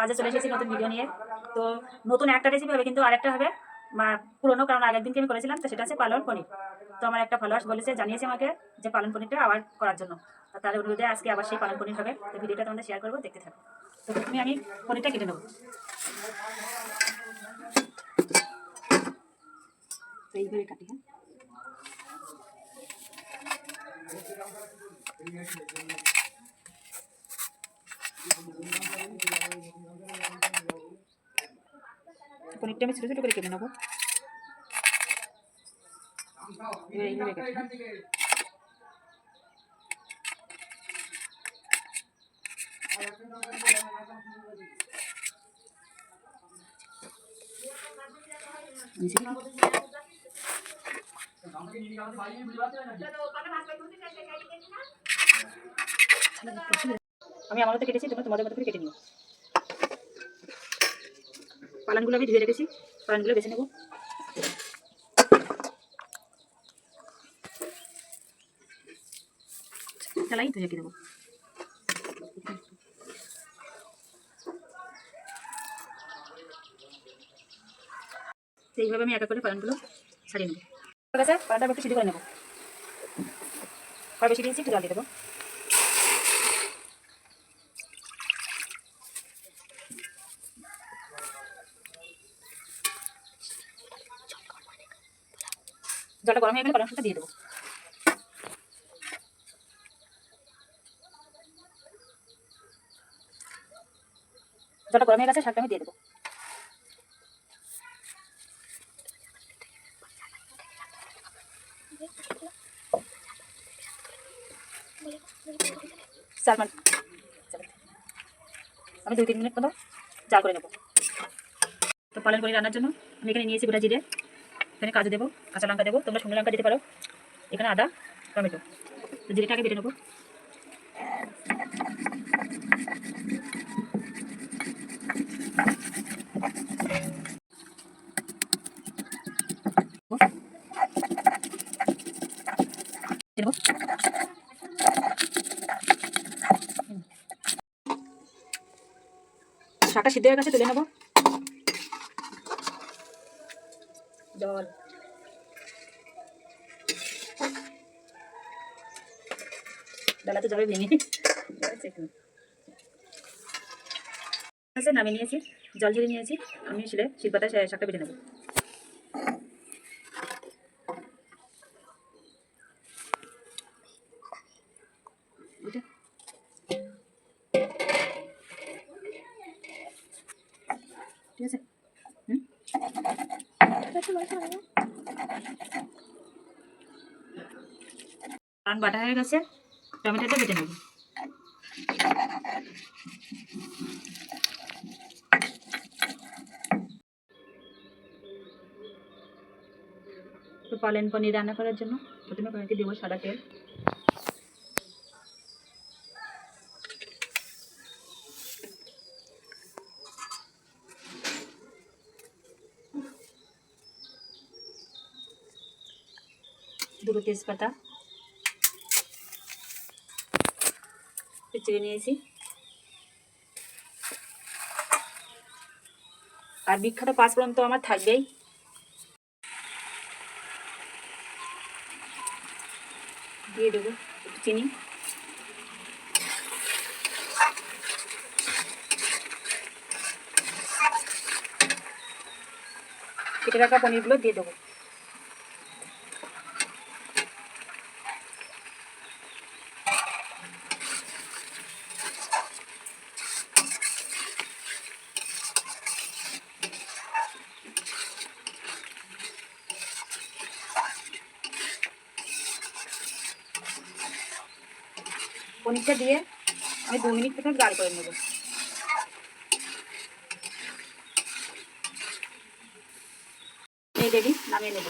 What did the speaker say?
আজও চলে এসেছি নতুন ভিডিও নিয়ে। তো নতুন একটা রেসিপি হবে, কিন্তু আরেকটা হবে পুরোনো, কারণ আগের দিনকে আমি করেছিলাম। তো সেটা হচ্ছে পালন পনির। তো আমার একটা ফলোয়ার্স জানিয়েছে আমাকে যে পালন পনিরটা আবার করার জন্য। তার অনুরোধে আজকে আবার সেই পালন পনির হবে। তো ভিডিওটা তোমাদের শেয়ার করবো, দেখতে থাকো। তো প্রথমে আমি পনিরটা কেটে নেবো। তো এইভাবে কাটি। হ্যাঁ, পনিরটা আমি ছোটো ছোটো করে কেটে নেবো। এবার এইভাবে কাটি। আমি আমার মতো কেটেছি, তোমরা তোমাদের মতো করে কেটে নিও। পালনগুলো আমি ধুয়ে রেখেছি, পালনগুলো বেছে নেব। চালাই ধুয়ে রেখে দেবো। এইভাবে আমি একা করে পালনগুলো ছাড়িয়ে নেবো। ঠিক আছে, পালনটা একটু সিদ্ধ করে নেবো। আর বেশি দিয়েছি, একটু জল দিয়ে দেবো। জলটা গরম হয়ে গেলে পালন শাকটা দিয়ে দেবো। জলটা গরম হয়ে গেছে, শাকটা আমি দিয়ে দেবো। আমি 2-3 মিনিট মতো জাল করে নেবো। তো পালন পনির রান্নার জন্য আমি এখানে নিয়েছি গোটা জিরে, এখানে কাজু দেবো, কাঁচা লঙ্কা দেবো, তোমরা শুকনো লঙ্কা দিতে পারো, এখানে আদা, টমেটো। তো জিরেটাকে বেটে নেবো। শাকটা সিদ্ধ হয়ে গেছে, তুলে নেবো। জল ডালা তো যাবে ভেঙে। নামিয়ে নিয়েছি, জল ঝরিয়ে নিয়েছি। আমি শিলপাতায় শাকটা বেটে নেবো। ঠিক আছে, পান বাটা হয়ে গেছে, টমেটোটা বেটে নেব। তো পালন পনির রান্না করার জন্য প্রথমে কড়াইতে দেবো সাদা তেল। দুটো তেজপাতা চিড়ে নিয়েছি। আর বিখ্যাত পাঁচফোড়ন তো আমার থাকবেই। দিয়ে দেবো একটু চিনি, কেটে রাখা পনিরগুলো দিয়ে দেবো। পনিরটা দিয়ে আমি 2 মিনিট থেকে জাল করে নেব। এই রেডি, নামিয়ে নেব।